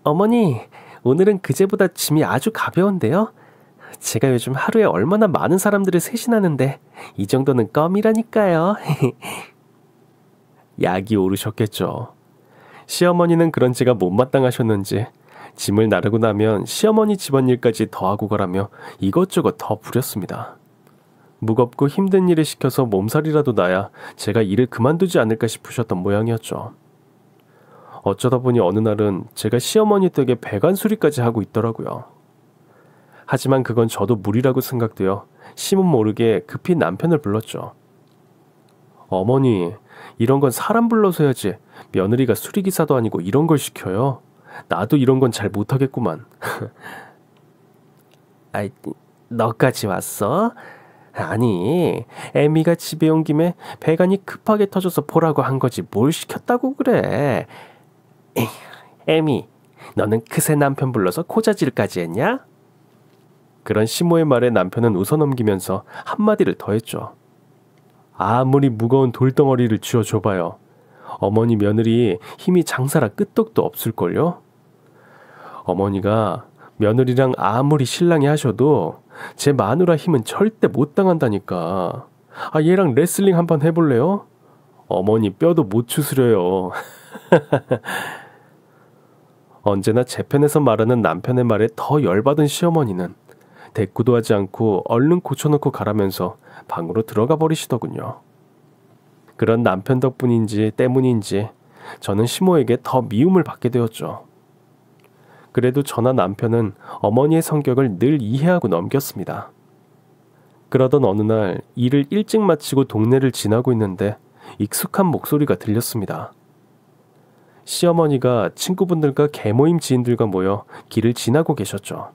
어머니, 오늘은 그제보다 짐이 아주 가벼운데요? 제가 요즘 하루에 얼마나 많은 사람들을 세신하는데 이 정도는 껌이라니까요. 약이 오르셨겠죠. 시어머니는 그런 제가 못마땅하셨는지 짐을 나르고 나면 시어머니 집안일까지 더하고 가라며 이것저것 더 부렸습니다. 무겁고 힘든 일을 시켜서 몸살이라도 나야 제가 일을 그만두지 않을까 싶으셨던 모양이었죠. 어쩌다 보니 어느 날은 제가 시어머니 댁에 배관 수리까지 하고 있더라고요. 하지만 그건 저도 무리라고 생각되어 심은 모르게 급히 남편을 불렀죠. 어머니, 이런 건 사람 불러서 해야지. 며느리가 수리기사도 아니고 이런 걸 시켜요. 나도 이런 건 잘 못하겠구만. 아이, 너까지 왔어? 아니, 애미가 집에 온 김에 배관이 급하게 터져서 보라고 한 거지 뭘 시켰다고 그래. 에이, 애미, 너는 그새 남편 불러서 코자질까지 했냐? 그런 시모의 말에 남편은 웃어넘기면서 한마디를 더했죠. 아무리 무거운 돌덩어리를 쥐어줘봐요. 어머니 며느리 힘이 장사라 끄떡도 없을걸요? 어머니가 며느리랑 아무리 신랑이 하셔도 제 마누라 힘은 절대 못 당한다니까. 얘랑 레슬링 한번 해볼래요? 어머니 뼈도 못 추스려요. 언제나 제 편에서 말하는 남편의 말에 더 열받은 시어머니는 대꾸도 하지 않고 얼른 고쳐놓고 가라면서 방으로 들어가 버리시더군요. 그런 남편 덕분인지 때문인지 저는 시모에게 더 미움을 받게 되었죠. 그래도 저나 남편은 어머니의 성격을 늘 이해하고 넘겼습니다. 그러던 어느 날 일을 일찍 마치고 동네를 지나고 있는데 익숙한 목소리가 들렸습니다. 시어머니가 친구분들과 계모임 지인들과 모여 길을 지나고 계셨죠.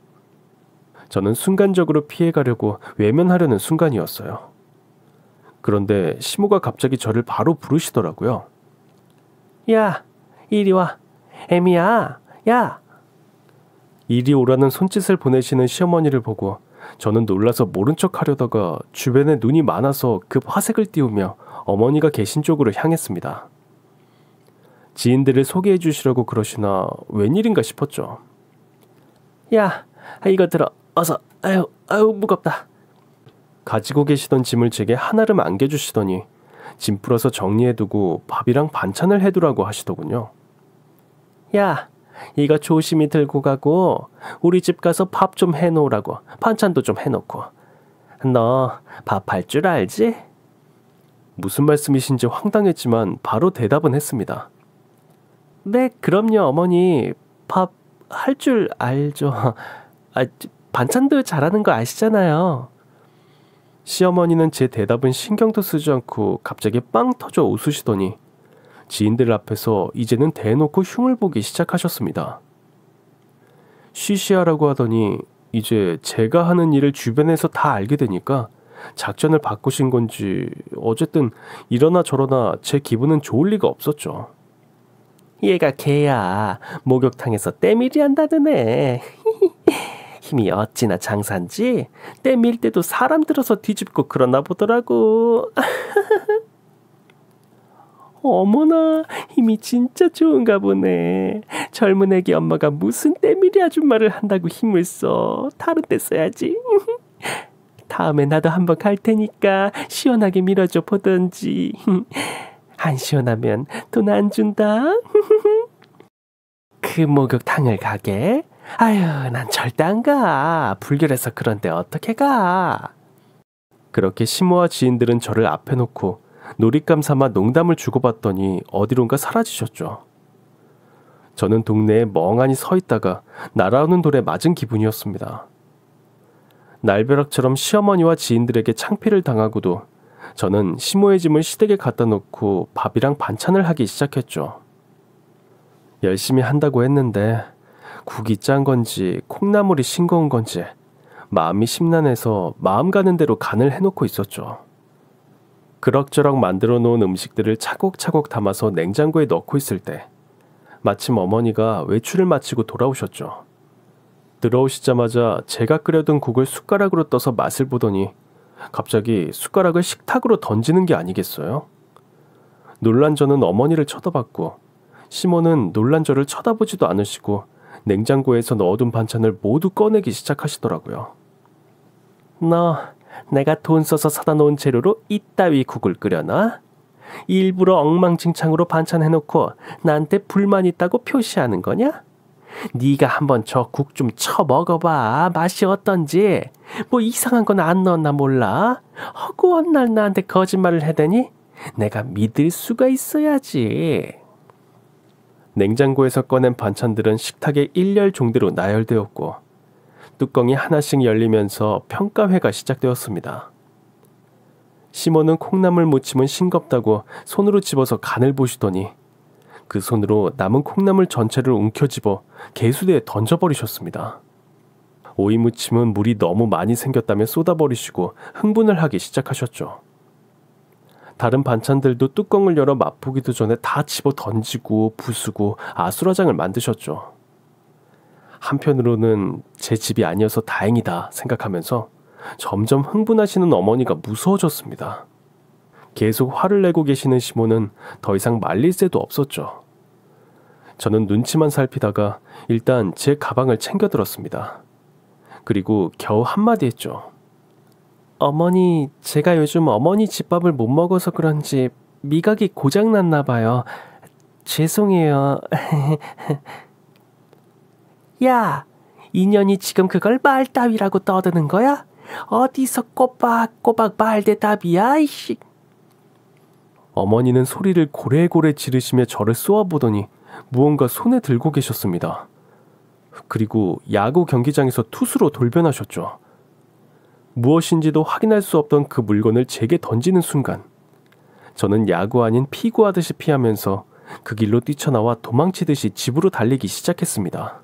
저는 순간적으로 피해가려고 외면하려는 순간이었어요. 그런데 시모가 갑자기 저를 바로 부르시더라고요. 야, 이리 와. 애미야, 야. 이리 오라는 손짓을 보내시는 시어머니를 보고 저는 놀라서 모른 척 하려다가 주변에 눈이 많아서 급 화색을 띄우며 어머니가 계신 쪽으로 향했습니다. 지인들을 소개해 주시려고 그러시나 웬일인가 싶었죠. 야, 이거 들어. 어서. 아유 무겁다. 가지고 계시던 짐을 제게 한아름 안겨주시더니 짐 풀어서 정리해두고 밥이랑 반찬을 해두라고 하시더군요. 야, 이거 조심히 들고 가고 우리 집 가서 밥 좀 해놓으라고. 반찬도 좀 해놓고. 너 밥 할 줄 알지? 무슨 말씀이신지 황당했지만 바로 대답은 했습니다. 네, 그럼요 어머니. 밥 할 줄 알죠. 반찬도 잘하는 거 아시잖아요. 시어머니는 제 대답은 신경도 쓰지 않고 갑자기 빵 터져 웃으시더니 지인들 앞에서 이제는 대놓고 흉을 보기 시작하셨습니다. 쉬쉬하라고 하더니 이제 제가 하는 일을 주변에서 다 알게 되니까 작전을 바꾸신 건지 어쨌든 이러나 저러나 제 기분은 좋을 리가 없었죠. 얘가 걔야. 목욕탕에서 때밀이 한다더네. 힘이 어찌나 장사인지 때밀 때도 사람 들어서 뒤집고 그러나 보더라고. 어머나, 힘이 진짜 좋은가 보네. 젊은 애기 엄마가 무슨 때밀이 아줌마를 한다고 힘을 써. 다른 데 써야지. 다음에 나도 한번 갈 테니까 시원하게 밀어줘 보던지. 안 시원하면 돈 안 준다. 그 목욕탕을 가게? 아유, 난 절대 안 가. 불결해서 그런데 어떻게 가? 그렇게 시모와 지인들은 저를 앞에 놓고 놀잇감 삼아 농담을 주고받더니 어디론가 사라지셨죠. 저는 동네에 멍하니 서 있다가 날아오는 돌에 맞은 기분이었습니다. 날벼락처럼 시어머니와 지인들에게 창피를 당하고도 저는 시모의 짐을 시댁에 갖다 놓고 밥이랑 반찬을 하기 시작했죠. 열심히 한다고 했는데 국이 짠 건지 콩나물이 싱거운 건지 마음이 심란해서 마음 가는 대로 간을 해놓고 있었죠. 그럭저럭 만들어 놓은 음식들을 차곡차곡 담아서 냉장고에 넣고 있을 때 마침 어머니가 외출을 마치고 돌아오셨죠. 들어오시자마자 제가 끓여둔 국을 숟가락으로 떠서 맛을 보더니 갑자기 숟가락을 식탁으로 던지는 게 아니겠어요? 놀란 저는 어머니를 쳐다봤고 시모는 놀란 저를 쳐다보지도 않으시고 냉장고에서 넣어둔 반찬을 모두 꺼내기 시작하시더라고요. 너 내가 돈 써서 사다 놓은 재료로 이따위 국을 끓여놔? 일부러 엉망진창으로 반찬 해놓고 나한테 불만 있다고 표시하는 거냐? 네가 한번 저 국 좀 쳐 먹어봐. 맛이 어떤지. 뭐 이상한 건 안 넣었나 몰라. 허구한 날 나한테 거짓말을 해대니 내가 믿을 수가 있어야지. 냉장고에서 꺼낸 반찬들은 식탁에 일렬 종대로 나열되었고 뚜껑이 하나씩 열리면서 평가회가 시작되었습니다. 시모는 콩나물 무침은 싱겁다고 손으로 집어서 간을 보시더니 그 손으로 남은 콩나물 전체를 움켜집어 개수대에 던져버리셨습니다. 오이 무침은 물이 너무 많이 생겼다며 쏟아버리시고 흥분을 하기 시작하셨죠. 다른 반찬들도 뚜껑을 열어 맛보기도 전에 다 집어 던지고 부수고 아수라장을 만드셨죠. 한편으로는 제 집이 아니어서 다행이다 생각하면서 점점 흥분하시는 어머니가 무서워졌습니다. 계속 화를 내고 계시는 시모는 더 이상 말릴 새도 없었죠. 저는 눈치만 살피다가 일단 제 가방을 챙겨 들었습니다. 그리고 겨우 한마디 했죠. 어머니, 제가 요즘 어머니 집밥을 못 먹어서 그런지 미각이 고장났나 봐요. 죄송해요. 야, 인연이 지금 그걸 말 따위라고 떠드는 거야? 어디서 꼬박꼬박 말대답이야, 이씨. 어머니는 소리를 고래고래 지르시며 저를 쏘아보더니 무언가 손에 들고 계셨습니다. 그리고 야구 경기장에서 투수로 돌변하셨죠. 무엇인지도 확인할 수 없던 그 물건을 제게 던지는 순간 저는 야구 아닌 피구하듯이 피하면서 그 길로 뛰쳐나와 도망치듯이 집으로 달리기 시작했습니다.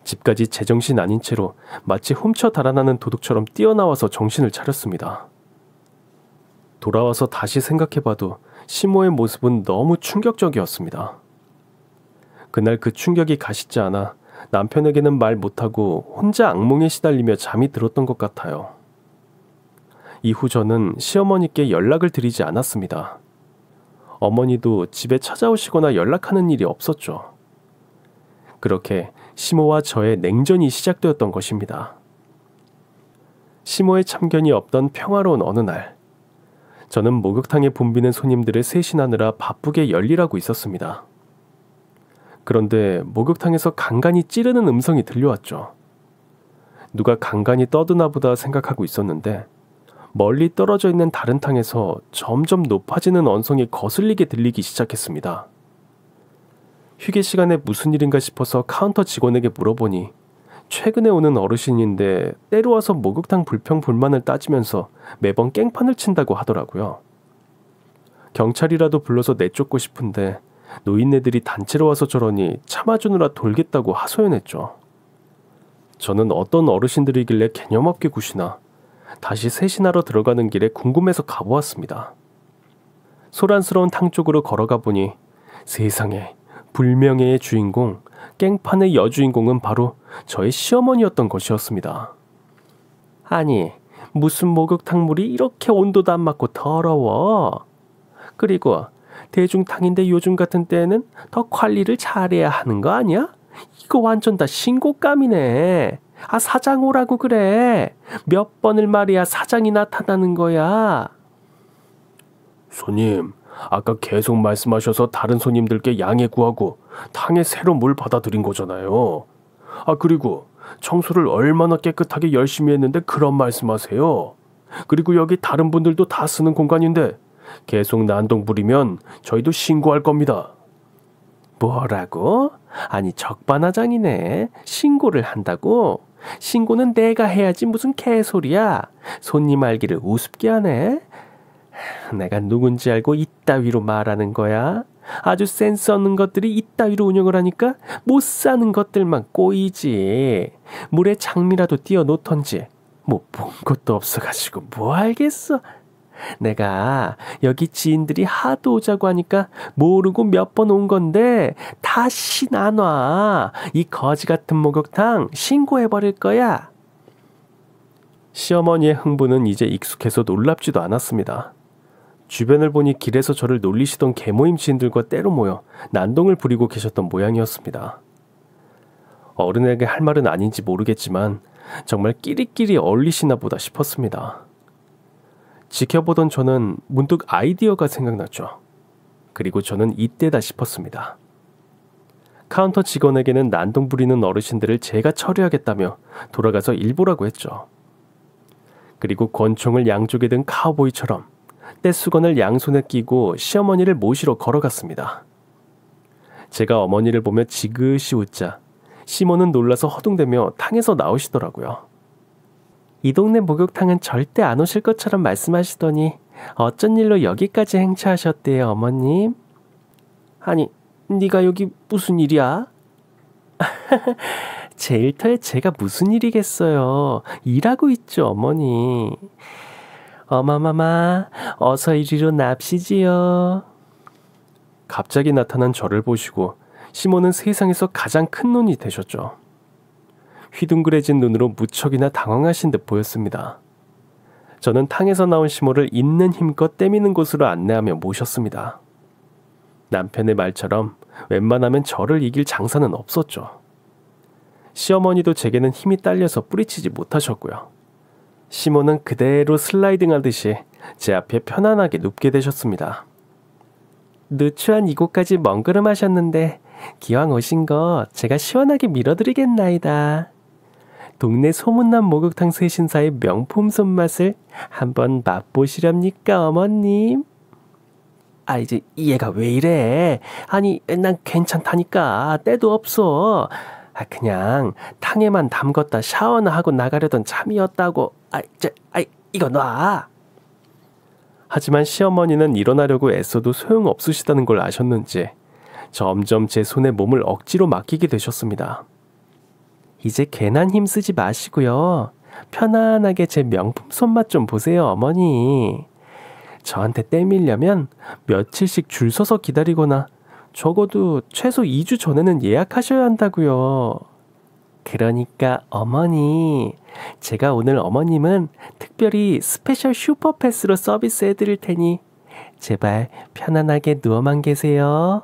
집까지 제정신 아닌 채로 마치 훔쳐 달아나는 도둑처럼 뛰어나와서 정신을 차렸습니다. 돌아와서 다시 생각해봐도 시모의 모습은 너무 충격적이었습니다. 그날 그 충격이 가시지 않아 남편에게는 말 못하고 혼자 악몽에 시달리며 잠이 들었던 것 같아요. 이후 저는 시어머니께 연락을 드리지 않았습니다. 어머니도 집에 찾아오시거나 연락하는 일이 없었죠. 그렇게 시모와 저의 냉전이 시작되었던 것입니다. 시모의 참견이 없던 평화로운 어느 날, 저는 목욕탕에 붐비는 손님들을 세신하느라 바쁘게 열일하고 있었습니다. 그런데 목욕탕에서 간간히 찌르는 음성이 들려왔죠. 누가 간간히 떠드나 보다 생각하고 있었는데 멀리 떨어져 있는 다른 탕에서 점점 높아지는 언성이 거슬리게 들리기 시작했습니다. 휴게 시간에 무슨 일인가 싶어서 카운터 직원에게 물어보니 최근에 오는 어르신인데 때로 와서 목욕탕 불평불만을 따지면서 매번 깽판을 친다고 하더라고요. 경찰이라도 불러서 내쫓고 싶은데 노인네들이 단체로 와서 저러니 참아주느라 돌겠다고 하소연했죠. 저는 어떤 어르신들이길래 개념 없게 구시나 다시 세신하러 들어가는 길에 궁금해서 가보았습니다. 소란스러운 탕 쪽으로 걸어가 보니 세상에, 불명예의 주인공, 깽판의 여주인공은 바로 저의 시어머니였던 것이었습니다. 아니, 무슨 목욕탕 물이 이렇게 온도도 안 맞고 더러워. 그리고 대중탕인데 요즘 같은 때에는 더 관리를 잘해야 하는 거 아니야? 이거 완전 다 신고감이네. 아, 사장 오라고 그래. 몇 번을 말해야 사장이 나타나는 거야. 손님, 아까 계속 말씀하셔서 다른 손님들께 양해 구하고 탕에 새로 물 받아들인 거잖아요. 아, 그리고 청소를 얼마나 깨끗하게 열심히 했는데 그런 말씀하세요. 그리고 여기 다른 분들도 다 쓰는 공간인데 계속 난동 부리면 저희도 신고할 겁니다. 뭐라고? 아니, 적반하장이네. 신고를 한다고? 신고는 내가 해야지 무슨 개소리야. 손님 알기를 우습게 하네. 내가 누군지 알고 이따위로 말하는 거야? 아주 센스 없는 것들이 이따위로 운영을 하니까 못 사는 것들만 꼬이지. 물에 장미라도 띄워놓던지. 뭐 본 것도 없어가지고 뭐 알겠어. 내가 여기 지인들이 하도 오자고 하니까 모르고 몇 번 온 건데 다시 안 와. 이 거지 같은 목욕탕 신고해버릴 거야. 시어머니의 흥분은 이제 익숙해서 놀랍지도 않았습니다. 주변을 보니 길에서 저를 놀리시던 계모임 지인들과 때로 모여 난동을 부리고 계셨던 모양이었습니다. 어른에게 할 말은 아닌지 모르겠지만 정말 끼리끼리 어울리시나 보다 싶었습니다. 지켜보던 저는 문득 아이디어가 생각났죠. 그리고 저는 이때다 싶었습니다. 카운터 직원에게는 난동 부리는 어르신들을 제가 처리하겠다며 돌아가서 일보라고 했죠. 그리고 권총을 양쪽에 든 카우보이처럼 떼수건을 양손에 끼고 시어머니를 모시러 걸어갔습니다. 제가 어머니를 보며 지그시 웃자 시모는 놀라서 허둥대며 탕에서 나오시더라고요. 이 동네 목욕탕은 절대 안 오실 것처럼 말씀하시더니 어쩐 일로 여기까지 행차하셨대요, 어머님? 아니, 네가 여기 무슨 일이야? 제 일터에 제가 무슨 일이겠어요. 일하고 있죠, 어머니. 어마마마, 어서 이리로 납시지요. 갑자기 나타난 저를 보시고 시모는 세상에서 가장 큰 눈이 되셨죠. 휘둥그레진 눈으로 무척이나 당황하신 듯 보였습니다. 저는 탕에서 나온 시모를 있는 힘껏 떼미는 곳으로 안내하며 모셨습니다. 남편의 말처럼 웬만하면 저를 이길 장사는 없었죠. 시어머니도 제게는 힘이 딸려서 뿌리치지 못하셨고요. 시모는 그대로 슬라이딩 하듯이 제 앞에 편안하게 눕게 되셨습니다. 누추한 이곳까지 먼그름하셨는데 기왕 오신 거 제가 시원하게 밀어드리겠나이다. 동네 소문난 목욕탕 세신사의 명품 손맛을 한번 맛보시렵니까, 어머님? 아, 이제 얘가 왜 이래? 아니, 난 괜찮다니까. 때도 없어. 아, 그냥 탕에만 담궜다 샤워나 하고 나가려던 참이었다고. 이거 놔. 하지만 시어머니는 일어나려고 애써도 소용없으시다는 걸 아셨는지 점점 제 손에 몸을 억지로 맡기게 되셨습니다. 이제 괜한 힘 쓰지 마시고요. 편안하게 제 명품 손맛 좀 보세요, 어머니. 저한테 떼밀려면 며칠씩 줄 서서 기다리거나 적어도 최소 2주 전에는 예약하셔야 한다고요. 그러니까 어머니, 제가 오늘 어머님은 특별히 스페셜 슈퍼패스로 서비스 해드릴 테니 제발 편안하게 누워만 계세요.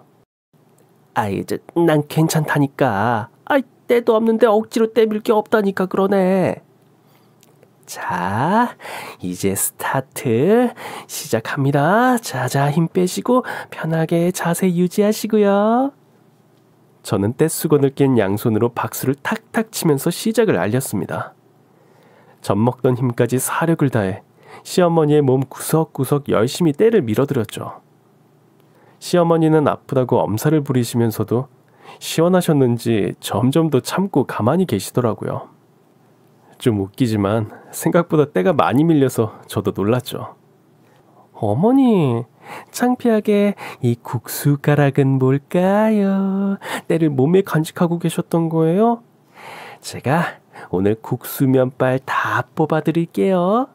난 괜찮다니까. 때도 없는데 억지로 때밀 게 없다니까 그러네. 자, 이제 스타트 시작합니다. 자자, 힘 빼시고 편하게 자세 유지하시고요. 저는 떼수건을 낀 양손으로 박수를 탁탁 치면서 시작을 알렸습니다. 젖먹던 힘까지 사력을 다해 시어머니의 몸 구석구석 열심히 때를 밀어드렸죠. 시어머니는 아프다고 엄살을 부리시면서도 시원하셨는지 점점 더 참고 가만히 계시더라고요. 좀 웃기지만 생각보다 때가 많이 밀려서 저도 놀랐죠. 어머니, 창피하게 이 국수가락은 뭘까요? 때를 몸에 간직하고 계셨던 거예요? 제가 오늘 국수면발 다 뽑아드릴게요.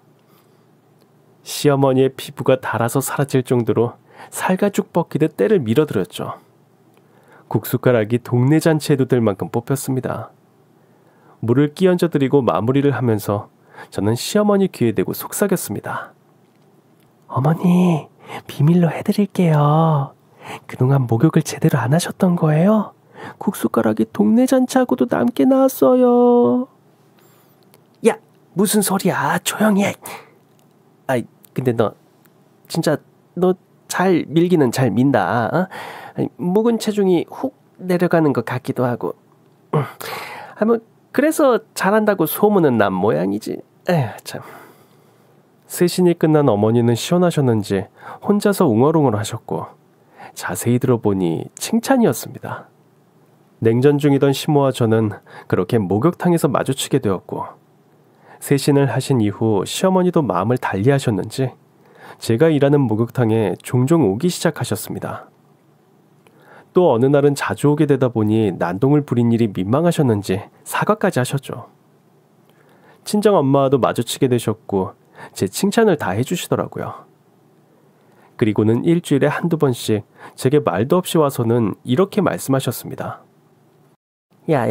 시어머니의 피부가 닳아서 사라질 정도로 살가죽 벗기듯 때를 밀어드렸죠. 국수가락이 동네 잔치에도 될 만큼 뽑혔습니다. 물을 끼얹어 드리고 마무리를 하면서 저는 시어머니 귀에 대고 속삭였습니다. 어머니, 비밀로 해드릴게요. 그동안 목욕을 제대로 안 하셨던 거예요? 국수가락이 동네 잔치하고도 남게 나왔어요. 야, 무슨 소리야. 조용히 해. 근데 너 진짜 너 잘 밀기는 잘 민다. 어? 묵은 체중이 훅 내려가는 것 같기도 하고. 그래서 잘한다고 소문은 난 모양이지. 참. 세신이 끝난 어머니는 시원하셨는지 혼자서 웅얼웅얼 하셨고, 자세히 들어보니 칭찬이었습니다. 냉전 중이던 시모와 저는 그렇게 목욕탕에서 마주치게 되었고, 세신을 하신 이후 시어머니도 마음을 달리하셨는지 제가 일하는 목욕탕에 종종 오기 시작하셨습니다. 또 어느 날은 자주 오게 되다 보니 난동을 부린 일이 민망하셨는지 사과까지 하셨죠. 친정엄마와도 마주치게 되셨고 제 칭찬을 다 해주시더라고요. 그리고는 일주일에 한두 번씩 제게 말도 없이 와서는 이렇게 말씀하셨습니다. 야,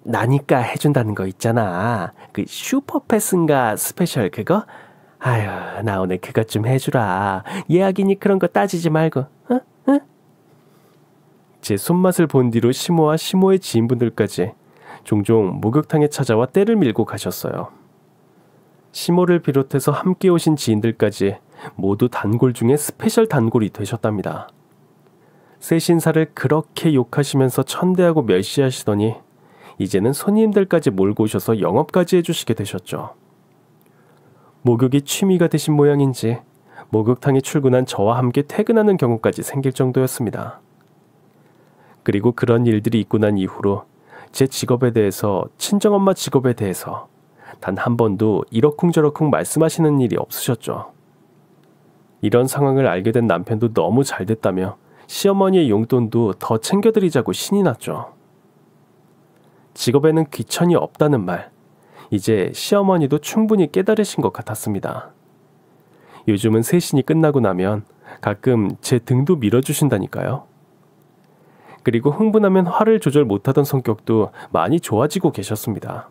나니까 해준다는 거 있잖아. 슈퍼패스인가 스페셜 그거? 아휴, 나 오늘 그것 좀 해주라. 예약이니 그런 거 따지지 말고. 응? 제 손맛을 본 뒤로 시모와 시모의 지인분들까지 종종 목욕탕에 찾아와 때를 밀고 가셨어요. 시모를 비롯해서 함께 오신 지인들까지 모두 단골 중에 스페셜 단골이 되셨답니다. 새 신사를 그렇게 욕하시면서 천대하고 멸시하시더니 이제는 손님들까지 몰고 오셔서 영업까지 해주시게 되셨죠. 목욕이 취미가 되신 모양인지 목욕탕에 출근한 저와 함께 퇴근하는 경우까지 생길 정도였습니다. 그리고 그런 일들이 있고 난 이후로 제 직업에 대해서, 친정엄마 직업에 대해서 단 한 번도 이러쿵저러쿵 말씀하시는 일이 없으셨죠. 이런 상황을 알게 된 남편도 너무 잘 됐다며 시어머니의 용돈도 더 챙겨드리자고 신이 났죠. 직업에는 귀천이 없다는 말, 이제 시어머니도 충분히 깨달으신 것 같았습니다. 요즘은 세신이 끝나고 나면 가끔 제 등도 밀어주신다니까요. 그리고 흥분하면 화를 조절 못하던 성격도 많이 좋아지고 계셨습니다.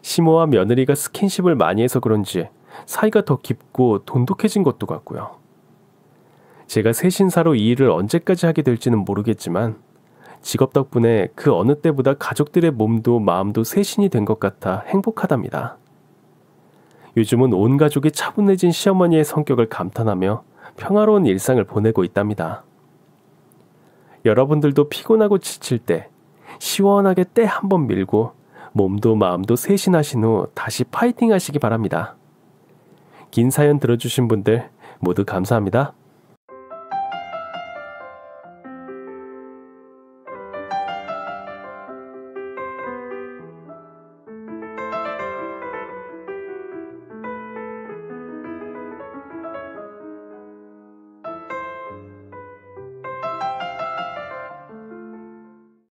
시모와 며느리가 스킨십을 많이 해서 그런지 사이가 더 깊고 돈독해진 것도 같고요. 제가 세신사로 이 일을 언제까지 하게 될지는 모르겠지만 직업 덕분에 그 어느 때보다 가족들의 몸도 마음도 세신이 된 것 같아 행복하답니다. 요즘은 온 가족이 차분해진 시어머니의 성격을 감탄하며 평화로운 일상을 보내고 있답니다. 여러분들도 피곤하고 지칠 때 시원하게 때 한번 밀고 몸도 마음도 세신하신 후 다시 파이팅 하시기 바랍니다. 긴 사연 들어주신 분들 모두 감사합니다.